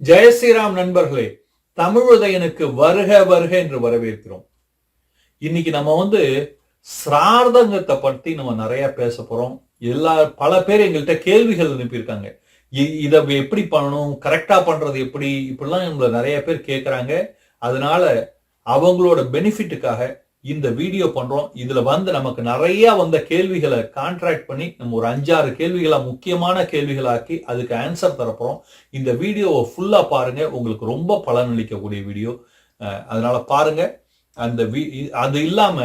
ஜெய ஸ்ரீராம் நண்பர்களே, தமிழ் உதயனுக்கு வருக வருக என்று வரவேற்கிறோம். இன்னைக்கு நம்ம சிரார்த்தங்கத்தை பத்தி நம்ம நிறைய பேச போறோம். பல பேர் எங்கள்கிட்ட கேள்விகள் அனுப்பியிருக்காங்க. இதை எப்படி பண்ணணும், கரெக்டா பண்றது எப்படி, இப்படிலாம் நம்மள நிறைய பேர் கேட்கறாங்க. அதனால அவங்களோட பெனிஃபிட்டுக்காக இந்த வீடியோ பண்றோம். இதுல நமக்கு நிறைய கேள்விகளை கான்ட்ராக்ட் பண்ணி நம்ம ஒரு 5-6 கேள்விகளா, முக்கியமான கேள்விகளாக்கி அதுக்கு ஆன்சர் தரப்போறோம். இந்த வீடியோவை ஃபுல்லா பாருங்க, உங்களுக்கு ரொம்ப பலனளிக்கக்கூடிய வீடியோ. அதனால பாருங்க. அது இல்லாம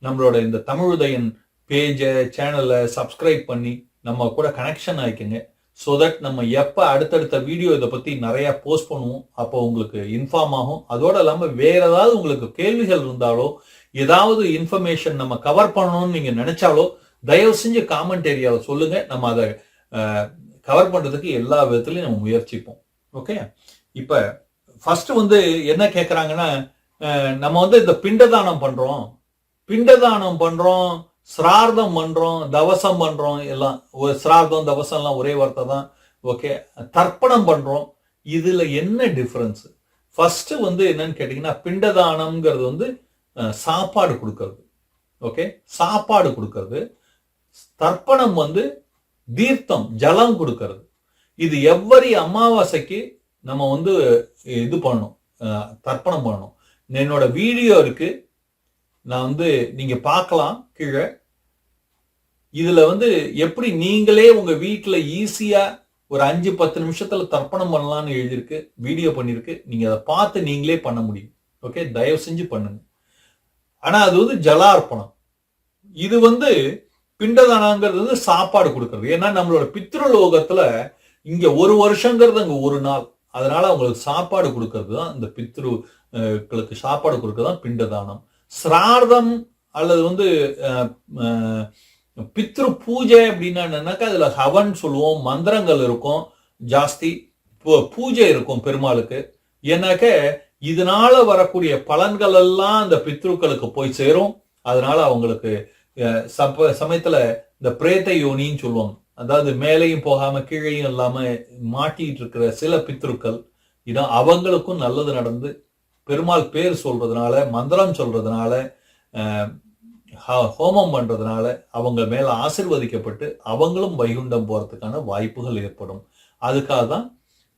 நம்மளோட இந்த தமிழ் உதயன் பேஜை, சேனலை சப்ஸ்கிரைப் பண்ணி நம்ம கூட கனெக்ஷன் ஆயிக்குங்க. ஸோ தட் நம்ம எப்போ அடுத்தடுத்த வீடியோ இதை பற்றி நிறையா போஸ்ட் பண்ணுவோம், அப்போ உங்களுக்கு இன்ஃபார்ம் ஆகும். அதோடு இல்லாமல் வேற ஏதாவது உங்களுக்கு கேள்விகள் இருந்தாலோ, ஏதாவது இன்ஃபர்மேஷன் நம்ம கவர் பண்ணணும்னு நீங்கள் நினைச்சாலோ, தயவு செஞ்சு காமெண்ட் ஏரியாவில் சொல்லுங்க. நம்ம அதை கவர் பண்ணுறதுக்கு எல்லா விதத்துலையும் நம்ம முயற்சிப்போம். ஓகே, இப்போ ஃபர்ஸ்ட் என்ன கேட்குறாங்கன்னா, நம்ம இந்த பிண்டதானம் பண்ணுறோம், சிரார்த்தம் பண்றோம், தவசம் பண்றோம், எல்லாம் சிரார்த்தம் தவசம் எல்லாம் ஒரே வார்த்தை தான். ஓகே, தர்ப்பணம் பண்றோம். இதுல என்ன டிஃபரன்ஸ்? ஃபர்ஸ்ட் என்னன்னு கேட்டீங்கன்னா, பிண்டதானம்ங்கிறது சாப்பாடு கொடுக்கறது. ஓகே, சாப்பாடு கொடுக்கறது. தர்ப்பணம் தீர்த்தம், ஜலம் கொடுக்கறது. இது எவ்வரி அமாவாசைக்கு நம்ம இது பண்ணணும், தர்ப்பணம் பண்ணணும். என்னோட வீடியோ இருக்கு, நான் நீங்க பார்க்கலாம் கீழே. இதுல எப்படி நீங்களே உங்க வீட்டுல ஈஸியா ஒரு 5-10 நிமிஷத்துல தர்ப்பணம் பண்ணலாம்னு எழுதியிருக்கு, வீடியோ பண்ணிருக்கு. நீங்க அதை பார்த்து நீங்களே பண்ண முடியும். ஓகே, தயவு செஞ்சு பண்ணுங்க. ஆனா அது ஜலார்ப்பணம். இது பிண்டதானங்கிறது சாப்பாடு கொடுக்கறது. ஏன்னா நம்மளோட பித்ருலோகத்துல இங்க ஒரு வருஷங்கிறது அங்க ஒரு நாள். அதனால அவங்களுக்கு சாப்பாடு கொடுக்கறது தான், இந்த பித்ருக்களுக்கு சாப்பாடு கொடுக்கறது தான் பிண்டதானம். சிரார்த்தம் அல்லது பித்ரு பூஜை அப்படின்னா என்னன்னாக்கா, அதுல ஹவன் சொல்லுவோம், மந்திரங்கள் இருக்கும், ஜாஸ்தி பூஜை இருக்கும் பெருமாளுக்கு. ஏன்னாக்க இதனால வரக்கூடிய பலன்கள் எல்லாம் அந்த பித்ருக்களுக்கு போய் சேரும். அதனால அவங்களுக்கு சமயத்துல இந்த பிரேத யோனின்னு சொல்லுவாங்க. அதாவது மேலையும் போகாம கீழையும் இல்லாம மாட்டிட்டு இருக்கிற சில பித்ருக்கள், இதான் அவங்களுக்கும் நல்லது நடந்து பெருமாள் பேர் சொல்றதுனால, மந்திரம் சொல்றதுனால, ஹோமம் பண்றதுனால அவங்க மேல ஆசிர்வதிக்கப்பட்டு அவங்களும் வைகுண்டம் போறதுக்கான வாய்ப்புகள் ஏற்படும். அதுக்காக தான்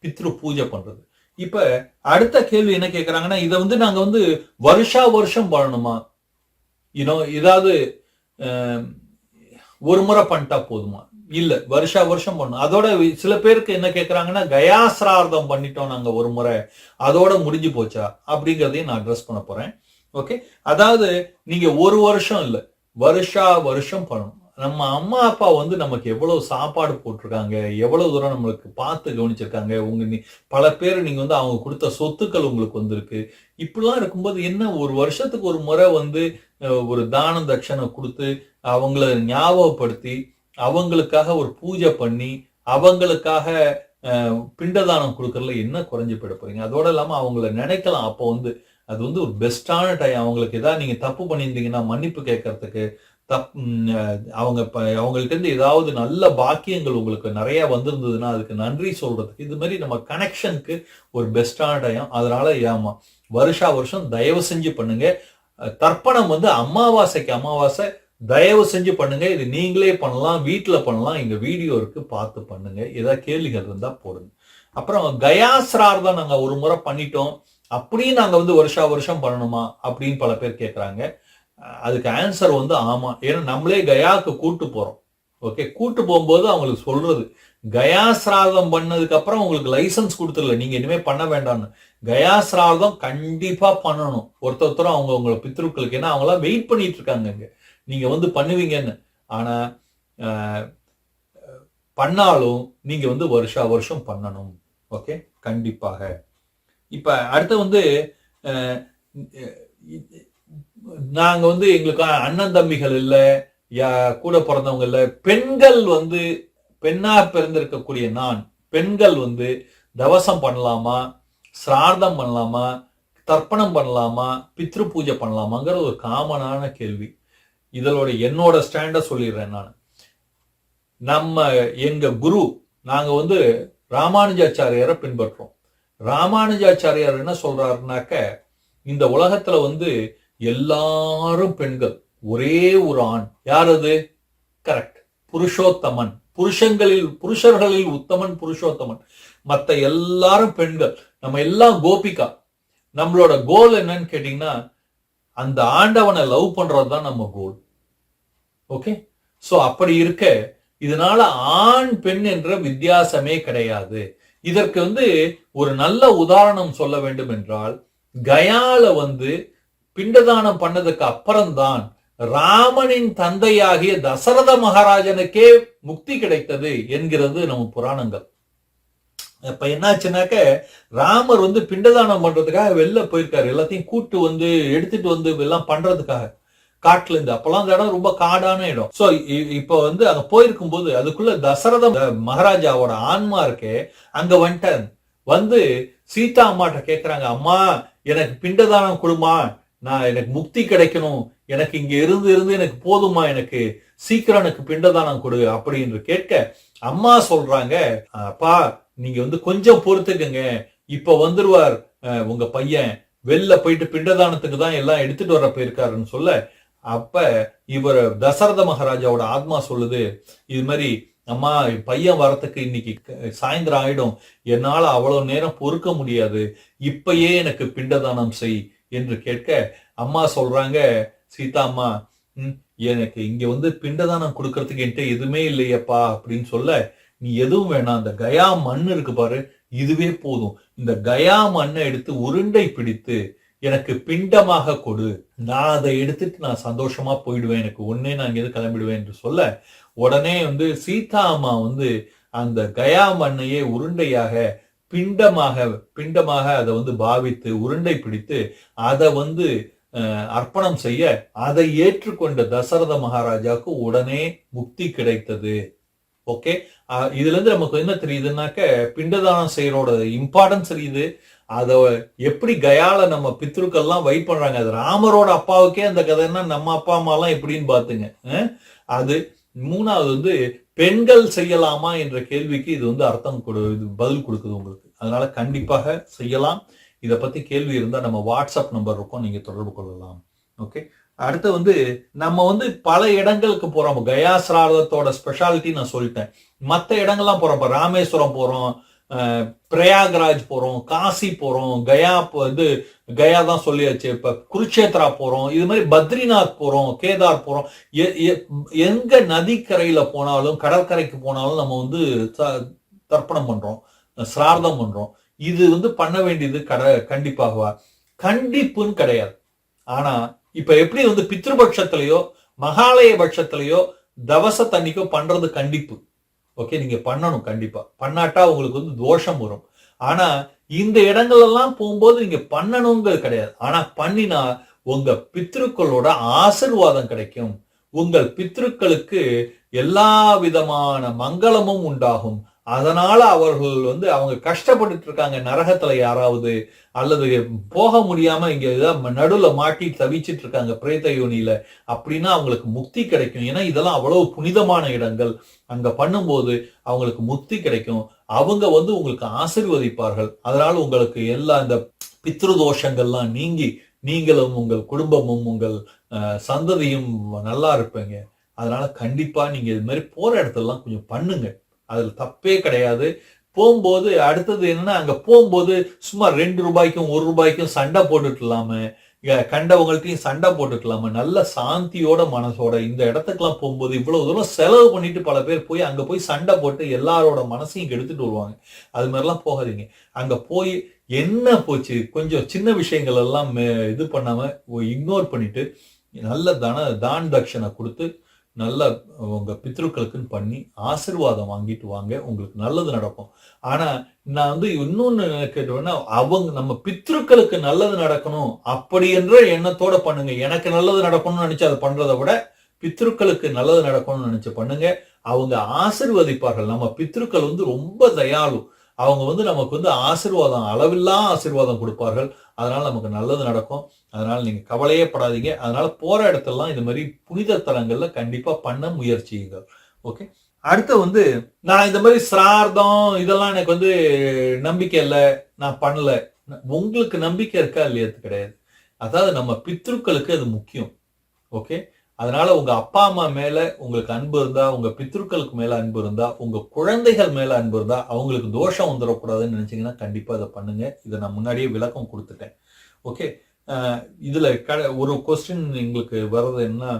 பித்ரு பூஜை பண்றது. இப்ப அடுத்த கேள்வி என்ன கேட்கறாங்கன்னா, இதை நாங்க வருஷா வருஷம் பண்ணணுமா? ஏதாவது ஒரு முறை பண்ணிட்டா போதுமா? இல்ல, வருஷா வருஷம் பண்ணணும். அதோட சில பேருக்கு என்ன கேட்கறாங்கன்னா, கயாசிரார்த்தம் பண்ணிட்டோம் நாங்க ஒரு முறை, அதோட முடிஞ்சு போச்சா அப்படிங்கறதையும் நான் அட்ரஸ் பண்ண போறேன். ஓகே, அதாவது நீங்க ஒரு வருஷம் இல்ல, வருஷா வருஷம் பண்ணணும். நம்ம அம்மா அப்பா நமக்கு எவ்வளவு சாப்பாடு போட்டிருக்காங்க, எவ்வளவு தூரம் நம்மளுக்கு பார்த்து கவனிச்சிருக்காங்க. பல பேர் நீங்க அவங்க கொடுத்த சொத்துக்கள் உங்களுக்கு வந்திருக்கு. இப்படிலாம் இருக்கும்போது என்ன, ஒரு வருஷத்துக்கு ஒரு முறை ஒரு தான தட்சணை கொடுத்து அவங்கள ஞாபகப்படுத்தி அவங்களுக்காக ஒரு பூஜை பண்ணி அவங்களுக்காக பிண்டதானம் கொடுக்கறதுல என்ன குறைஞ்சு போயிட போறீங்க? அதோட இல்லாம அவங்கள நினைக்கலாம். அப்போ அது ஒரு பெஸ்டான டைம். அவங்களுக்கு ஏதாவது நீங்க தப்பு பண்ணியிருந்தீங்கன்னா மன்னிப்பு கேட்கறதுக்கு, அவங்கள்ட்ட இருந்து ஏதாவது நல்ல பாக்கியங்கள் உங்களுக்கு நிறைய வந்திருந்ததுன்னா அதுக்கு நன்றி சொல்றதுக்கு, இது மாதிரி நம்ம கனெக்ஷனுக்கு ஒரு பெஸ்டான டைம். அதனால வருஷா வருஷம் தயவு செஞ்சு பண்ணுங்க. தர்ப்பணம் அமாவாசைக்கு அமாவாசை தயவு செஞ்சு பண்ணுங்க. இது நீங்களே பண்ணலாம், வீட்டுல பண்ணலாம். எங்க வீடியோ இருக்கு, பார்த்து பண்ணுங்க. ஏதாவது கேள்விகள் இருந்தா போடுங்க. அப்புறம் கயாசிரார்த்தம் நாங்க ஒரு முறை பண்ணிட்டோம், அப்படியும் நாங்க வருஷா வருஷம் பண்ணணுமா அப்படின்னு பல பேர் கேட்கறாங்க. அதுக்கு ஆன்சர் ஆமா. ஏன்னா நம்மளே கயாவுக்கு கூட்டு போறோம். ஓகே, கூட்டு போகும்போது அவங்களுக்கு சொல்றது, கயாசிரார்த்தம் பண்ணதுக்கு அப்புறம் உங்களுக்கு லைசன்ஸ் கொடுத்துடல, நீங்க இனிமே பண்ண வேண்டாம்னு. கயாசிரார்த்தம் கண்டிப்பா பண்ணணும் ஒருத்தரும் அவங்களோட பித்ருக்களுக்கு. ஏன்னா அவங்களாம் வெயிட் பண்ணிட்டு இருக்காங்க இங்க, நீங்க பண்ணுவீங்கன்னு. ஆனா பண்ணாலும் நீங்க வருஷா வருஷம் பண்ணணும். ஓகே, கண்டிப்பாக. இப்ப அடுத்து நாங்க எங்களுக்கு அண்ணன் தம்பிகள் இல்ல, கூட பிறந்தவங்க இல்ல, பெண்கள் பெண்ணா பிறந்திருக்கக்கூடிய நான், பெண்கள் தவசம் பண்ணலாமா, சிரார்த்தம் பண்ணலாமா, தர்ப்பணம் பண்ணலாமா, பித்ரு பூஜை பண்ணலாமாங்கிற ஒரு காமனான கேள்வி. இதோட என்னோட ஸ்டாண்ட சொல்லிடுறேன் நான். எங்க குரு, நாங்க ராமானுஜாச்சாரியரை பின்பற்றோம். ராமானுஜாச்சாரியார் என்ன சொல்றாருனாக்க, இந்த உலகத்துல வந்து எல்லாரும் பெண்கள், ஒரே ஒரு ஆண். யார் அது? கரெக்ட், புருஷோத்தமன். புருஷர்களில் உத்தமன் புருஷோத்தமன். மத்த எல்லாரும் பெண்கள், நம்ம எல்லாம் கோபிகா. நம்மளோட கோல் என்னன்னு கேட்டீங்கன்னா, அந்த ஆண்டவனை லவ் பண்றதுதான் நம்ம கோல். ஓகே, சோ அப்படி இருக்க, இதனால ஆண் பெண் என்ற வித்தியாசமே கிடையாது. இதற்கு வந்து ஒரு நல்ல உதாரணம் சொல்ல வேண்டும் என்றால், கயால வந்து பிண்டதானம் பண்ணதுக்கு அப்புறம்தான் ராமனின் தந்தையாகிய தசரத மகாராஜனுக்கே முக்தி கிடைத்தது என்கிறது நம்ம புராணங்கள். இப்ப என்னாச்சுனாக்க, ராமர் வந்து பிண்டதானம் பண்றதுக்காக வெளில போயிருக்காரு. எல்லாத்தையும் கூட்டு வந்து எடுத்துட்டு வந்து எல்லாம் பண்றதுக்காக காட்டுல இருந்து. அப்பெல்லாம் அந்த இடம் ரொம்ப காடான இடம். சோ இப்ப வந்து அங்க போயிருக்கும் போது அதுக்குள்ள தசரத மகாராஜாவோட ஆன்மா இருக்கே அங்க வந்துட்டாரு. வந்து சீதா அம்மாட்ட கேக்குறாங்க, அம்மா எனக்கு பிண்டதானம் கொடுமா, எனக்கு முக்தி கிடைக்கணும், எனக்கு இங்க இருந்து இருந்து எனக்கு போதுமா, எனக்கு சீக்கிரம் எனக்கு பிண்டதானம் கொடு அப்படின்னு கேட்க, அம்மா சொல்றாங்க, அப்பா நீங்க வந்து கொஞ்சம் பொறுத்துக்குங்க, இப்ப வந்துருவார் உங்க பையன், வெளில போயிட்டு பிண்டதானத்துக்கு தான் எல்லாம் எடுத்துட்டு வர போயிருக்காருன்னு சொல்ல, அப்ப இவர் தசரத மகாராஜாவோட ஆத்மா சொல்லுது, இது மாதிரி அம்மா பையன் வரத்துக்கு இன்னைக்கு சாயந்தரம் ஆயிடும், என்னால அவ்வளவு நேரம் பொறுக்க முடியாது, இப்பயே எனக்கு பிண்டதானம் செய் என்று கேட்க, அம்மா சொல்றாங்க, சீதா அம்மா, எனக்கு இங்க வந்து பிண்டதானம் கொடுக்கறதுக்கு என்கிட்ட எதுவுமே இல்லையப்பா அப்படின்னு சொல்ல, நீ எதுவும் வேணாம், அந்த கயா மண் இருக்கு பாரு, இதுவே போதும், இந்த கயா மண்ணை எடுத்து உருண்டை பிடித்து எனக்கு பிண்டமாக கொடு, நான் அதை எடுத்துட்டு நான் சந்தோஷமா போயிடுவேன், எனக்கு ஒன்னே நான் இங்கிருந்து கிளம்பிடுவேன் என்று சொல்ல, உடனே வந்து சீதா அம்மா வந்து அந்த கயா மண்ணையே உருண்டையாக பிண்டமாக அதை வந்து பாவித்து உருண்டை பிடித்து அதை வந்து அர்ப்பணம் செய்ய, அதை ஏற்றுக்கொண்ட தசரத மகாராஜாவுக்கு உடனே முக்தி கிடைத்தது. ஓகே, இதுல இருந்து நமக்கு என்ன தெரியுதுன்னாக்க, பிண்டதானம் செய்யறோட இம்பார்ட்டன்ஸ் தெரியுது. அத எப்படி கயால நம்ம பித்ருக்கள்லாம் வெயிட் பண்றாங்க. அது ராமரோட அப்பாவுக்கே அந்த கதைன்னா நம்ம அப்பா அம்மா எல்லாம் எப்படின்னு பாத்துங்க. அது மூணாவது வந்து பெண்கள் செய்யலாமா என்ற கேள்விக்கு இது வந்து பதில் கொடுக்குது உங்களுக்கு. அதனால கண்டிப்பாக செய்யலாம். இத பத்தி கேள்வி இருந்தா நம்ம வாட்ஸ்அப் நம்பர் இருக்கும், நீங்க தொடர்பு கொள்ளலாம். ஓகே, அடுத்து வந்து நம்ம வந்து பல இடங்களுக்கு போறோம். கயா சிராதத்தோட ஸ்பெஷாலிட்டி நான் சொல்லிட்டேன். மற்ற இடங்கள்லாம் போறோம். இப்ப ராமேஸ்வரம் போறோம், பிரயாகராஜ் போறோம், காசி போறோம், கயா தான் சொல்லியாச்சு. இப்ப குருட்சேத்ரா போறோம், இது மாதிரி பத்ரிநாத் போறோம், கேதார் போறோம். எங்க நதிக்கரையில போனாலும் கடற்கரைக்கு போனாலும் நம்ம வந்து தர்ப்பணம் பண்றோம், சிரார்த்தம் பண்றோம். இது வந்து பண்ண வேண்டியது கண்டிப்பாகவா? கண்டிப்புன்னு கிடையாது. ஆனா இப்ப எப்படி வந்து பித்ருபட்சத்திலேயோ மகாலய பட்சத்திலேயோ தவச தண்ணிக்கோ பண்றது கண்டிப்பு. ஓகே, நீங்க பண்ணணும், கண்டிப்பா பண்ணாட்டா உங்களுக்கு வந்து தோஷம் வரும். ஆனா இந்த இடங்கள் எல்லாம் போகும்போது நீங்க பண்ணணுங்கிறது கிடையாது. ஆனா பண்ணினா உங்க பித்ருக்களோட ஆசீர்வாதம் கிடைக்கும். உங்கள் பித்ருக்களுக்கு எல்லா விதமான மங்களமும் உண்டாகும். அதனால அவர்கள் வந்து அவங்க கஷ்டப்பட்டு இருக்காங்க நரகத்துல யாராவது, அல்லது போக முடியாம இங்க ஏதாவது நடுவுல மாட்டி தவிச்சிட்டு இருக்காங்க பிரேத யோனியில, அப்படின்னா அவங்களுக்கு முக்தி கிடைக்கும். ஏன்னா இதெல்லாம் அவ்வளவு புனிதமான இடங்கள். அங்க பண்ணும்போது அவங்களுக்கு முக்தி கிடைக்கும். அவங்க வந்து உங்களுக்கு ஆசீர்வதிப்பார்கள். அதனால உங்களுக்கு எல்லா இந்த பித்ருதோஷங்கள்லாம் நீங்கி நீங்களும் உங்கள் குடும்பமும் உங்கள் சந்ததியும் நல்லா இருப்பீங்க. அதனால கண்டிப்பா நீங்க இது மாதிரி போற இடத்துலலாம் கொஞ்சம் பண்ணுங்க, அதுல தப்பே கிடையாது. போகும்போது அடுத்தது என்னன்னா, அங்க போகும்போது சும்மா 2 ரூபாய்க்கும் 1 ரூபாய்க்கும் சண்டை போட்டுக்கலாம, கண்டவங்கள்ட்டையும் சண்டை போட்டுக்கலாம, நல்ல சாந்தியோட மனசோட இந்த இடத்துக்குலாம் போகும்போது இவ்வளவு தூரம் செலவு பண்ணிட்டு பல பேர் போய் அங்க போய் சண்டை போட்டு எல்லாரோட மனசையும் கெடுத்துட்டு வருவாங்க. அது மாதிரிலாம் போகாதீங்க. அங்க போய் என்ன போச்சு, கொஞ்சம் சின்ன விஷயங்கள் எல்லாம் இது பண்ணாம இக்னோர் பண்ணிட்டு நல்ல தான தட்சணை கொடுத்து நல்ல உங்க பித்ருக்களுக்குன்னு பண்ணி ஆசீர்வாதம் வாங்கிட்டு வாங்க, உங்களுக்கு நல்லது நடக்கும். ஆனா நான் வந்து இன்னொன்னு கேட்டோம்னா, அவங்க நம்ம பித்ருக்களுக்கு நல்லது நடக்கணும் அப்படி என்ற எண்ணத்தோட பண்ணுங்க. எனக்கு நல்லது நடக்கணும்னு நினைச்சு அதை பண்றதை விட பித்ருக்களுக்கு நல்லது நடக்கணும்னு நினைச்சு பண்ணுங்க. அவங்க ஆசீர்வதிப்பார்கள். நம்ம பித்ருக்கள் வந்து ரொம்ப தயாளு. அவங்க வந்து நமக்கு வந்து ஆசீர்வாதம், அளவில்லா ஆசீர்வாதம் கொடுப்பார்கள். அதனால நமக்கு நல்லது நடக்கும். அதனால நீங்க கவலையே படாதீங்க. அதனால போற இடத்தெல்லாம் இது மாதிரி புனித தலங்கள்ல கண்டிப்பா பண்ண முயற்சியுங்கள். ஓகே, அடுத்து வந்து நான் இந்த மாதிரி சிரார்த்தம் இதெல்லாம் எனக்கு வந்து நம்பிக்கை இல்லை, நான் பண்ணல. உங்களுக்கு நம்பிக்கை இருக்கா இல்லையாது கிடையாது. அதாவது நம்ம பித்ருக்களுக்கு அது முக்கியம். ஓகே, அதனால உங்க அப்பா அம்மா மேல உங்களுக்கு அன்பு இருந்தா, உங்க பித்ருக்களுக்கு மேல அன்பு இருந்தா, உங்க குழந்தைகள் மேல அன்பு இருந்தா, அவங்களுக்கு தோஷம் வந்துடக்கூடாதுன்னு நினைச்சீங்கன்னா கண்டிப்பா அதை பண்ணுங்க. இதை நான் முன்னாடியே விளக்கம் கொடுத்துட்டேன். ஓகே, இதுல ஒரு கொஸ்டின் எங்களுக்கு வர்றது என்ன,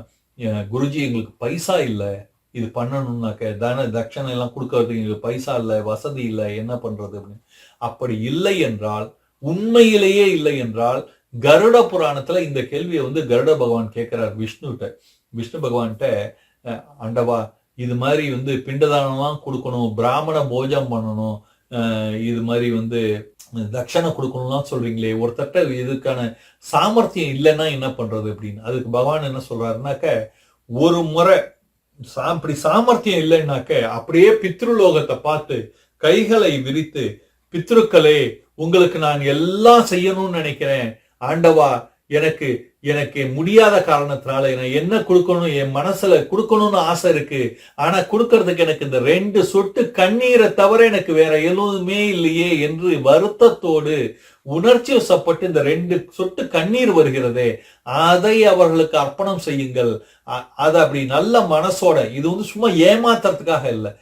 குருஜி எங்களுக்கு பைசா இல்லை, இது பண்ணணும்னாக்க தட்சணை எல்லாம் கொடுக்கறதுக்கு எங்களுக்கு பைசா இல்லை, வசதி இல்லை, என்ன பண்றது அப்படின்னு. அப்படி இல்லை என்றால், உண்மையிலேயே இல்லை என்றால், கருட புராணத்துல இந்த கேள்வியை வந்து கருட பகவான் கேட்கிறார் விஷ்ணு பகவான்கிட்ட, ஆண்டவா இது மாதிரி வந்து பிண்டதானம்லாம் கொடுக்கணும், பிராமண போஜம் பண்ணணும், இது மாதிரி வந்து தட்சணை கொடுக்கணும்லாம் சொல்றீங்களே, ஒருத்தட்ட இதுக்கான சாமர்த்தியம் இல்லைன்னா என்ன பண்றது அப்படின்னு. அதுக்கு பகவான் என்ன சொல்றாருனாக்க, ஒரு முறை அப்படி சாமர்த்தியம் இல்லைன்னாக்க அப்படியே பித்ருலோகத்தை பார்த்து கைகளை விரித்து, பித்ருக்களே உங்களுக்கு நான் எல்லாம் செய்யணும்னு நினைக்கிறேன், ஆண்டவா எனக்கு எனக்கு முடியாத காரணத்தினால நான் என்ன கொடுக்கணும், என் மனசுல கொடுக்கணும்னு ஆசை இருக்கு, ஆனா கொடுக்கறதுக்கு எனக்கு இந்த 2 சொட்டு கண்ணீரை தவிர எனக்கு வேற எதுவுமே இல்லையே என்று வருத்தத்தோடு உணர்ச்சி வசப்பட்டு இந்த 2 சொட்டு கண்ணீர் வருகிறதே, அதை அவர்களுக்கு அர்ப்பணம் செய்யுங்கள். அது அப்படி நல்ல மனசோட, இது வந்து சும்மா ஏமாத்துறதுக்காக இல்லை,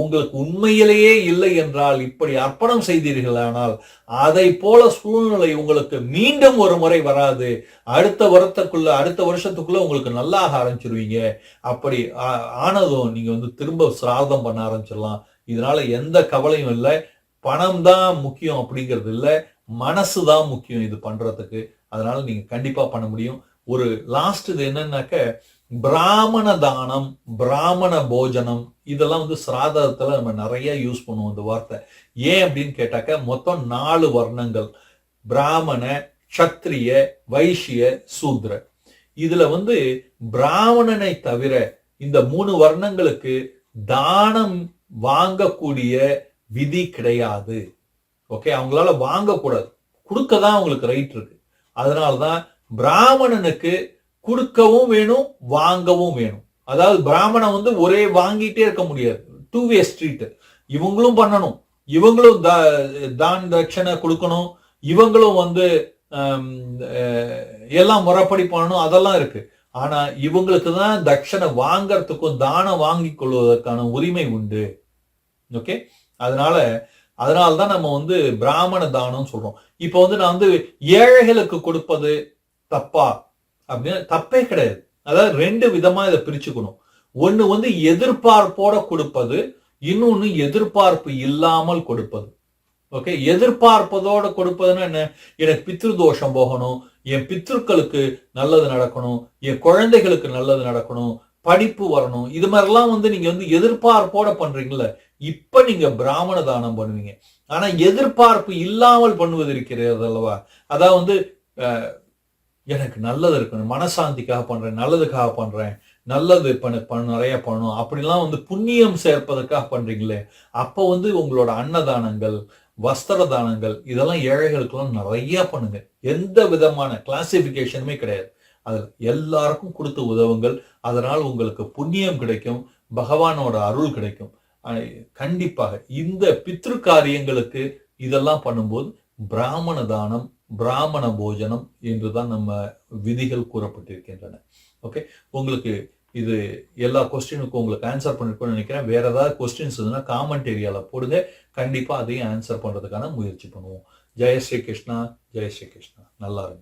உங்களுக்கு உண்மையிலேயே இல்லை என்றால் இப்படி அர்ப்பணம் செய்தீர்களானால் அதை போல சூழ்நிலை உங்களுக்கு மீண்டும் ஒரு முறை வராது. அடுத்த வருஷத்துக்குள்ள உங்களுக்கு நல்லாக ஆரம்பிச்சிருவீங்க. அப்படி ஆனதும் நீங்க வந்து திரும்ப சிராதம் பண்ண ஆரம்பிச்சிடலாம். இதனால எந்த கவலையும் இல்லை. பணம் தான் முக்கியம் அப்படிங்கிறது இல்லை, மனசுதான் முக்கியம் இது பண்றதுக்கு. அதனால நீங்க கண்டிப்பா பண்ண முடியும். ஒரு லாஸ்ட் இது என்னன்னாக்க, பிராமண தானம், பிராமண போஜனம், இதெல்லாம் வந்து சிராதத்துல நம்ம நிறைய யூஸ் பண்ணுவோம் இந்த வார்த்தை. ஏன் அப்படின்னு கேட்டாக்க, மொத்தம் 4 வர்ணங்கள், பிராமண, சத்திரிய, வைஷ்ய, சூத்ர. இதுல வந்து பிராமணனை தவிர இந்த 3 வர்ணங்களுக்கு தானம் வாங்கக்கூடிய விதி கிடையாது. ஓகே, அவங்களால வாங்கக்கூடாது, கொடுக்கதான் அவங்களுக்கு ரைட் இருக்கு. அதனாலதான் பிராமணனுக்கு கொடுக்கவும் வேணும், வாங்கவும் வேணும். அதாவது பிராமணன் வந்து ஒரே வாங்கிட்டே இருக்க முடியாது, 2 வே ஸ்ட்ரீட். இவங்களும் பண்ணணும், இவங்களும் தான் தட்சணை கொடுக்கணும், இவங்களும் வந்து எல்லாம் முறைப்படி பண்ணணும், அதெல்லாம் இருக்கு. ஆனா இவங்களுக்கு தான் தட்சணை வாங்கறதுக்கும் தானம் வாங்கி கொள்வதற்கான உரிமை உண்டு. ஓகே, அதனாலதான் நம்ம வந்து பிராமண தானம் சொல்றோம். இப்ப வந்து நான் வந்து ஏழைகளுக்கு கொடுப்பது தப்பா அப்படின்னு, தப்பே கிடையாது. அதாவது 2 விதமா இதை பிரிச்சுக்கணும். ஒண்ணு வந்து எதிர்பார்ப்போட கொடுப்பது, இன்னொன்னு எதிர்பார்ப்பு இல்லாமல் கொடுப்பது. ஓகே, எதிர்பார்ப்பதோட கொடுப்பதுன்னா என்ன, எனக்கு பித்ரு தோஷம் போகணும், என் பித்ருக்களுக்கு நல்லது நடக்கணும், என் குழந்தைகளுக்கு நல்லது நடக்கணும், படிப்பு வரணும், இது மாதிரிலாம் வந்து நீங்க வந்து எதிர்பார்ப்போட பண்றீங்கல்ல, இப்ப நீங்க பிராமண தானம் பண்ணுவீங்க. ஆனா எதிர்பார்ப்பு இல்லாமல் பண்ணுவது இருக்கிறது அல்லவா, அதான் வந்து எனக்கு நல்லது இருக்கணும், மனசாந்திக்காக பண்றேன், நல்லதுக்காக பண்றேன், நல்லது நிறைய பண்ணணும், அப்படிலாம் வந்து புண்ணியம் சேர்ப்பதற்காக பண்றீங்களே, அப்ப வந்து உங்களோட அன்னதானங்கள், வஸ்திர தானங்கள், இதெல்லாம் ஏழைகளுக்கெல்லாம் நிறைய பண்ணுங்க. எந்த விதமான கிளாசிபிகேஷனுமே கிடையாது. அதுல எல்லாருக்கும் கொடுத்து உதவுங்கள். அதனால் உங்களுக்கு புண்ணியம் கிடைக்கும், பகவானோட அருள் கிடைக்கும். கண்டிப்பாக இந்த பித்ரு காரியங்களுக்கு இதெல்லாம் பண்ணும்போது பிராமண தானம், பிராமண போஜனம் என்றுதான் நம்ம விதிகள் கூறப்பட்டிருக்கின்றன. ஓகே, உங்களுக்கு இது எல்லா கொஸ்டினுக்கும் உங்களுக்கு ஆன்சர் பண்ணிருக்கோம்னு நினைக்கிறேன். வேற ஏதாவது கொஸ்டின்ஸ் இருந்ததுன்னா காமெண்ட் ஏரியால போடுங்க, கண்டிப்பா அதையும் ஆன்சர் பண்றதுக்கான முயற்சி பண்ணுவோம். ஜெய ஸ்ரீ கிருஷ்ணா, ஜெய ஸ்ரீ கிருஷ்ணா. நல்லா இருங்க.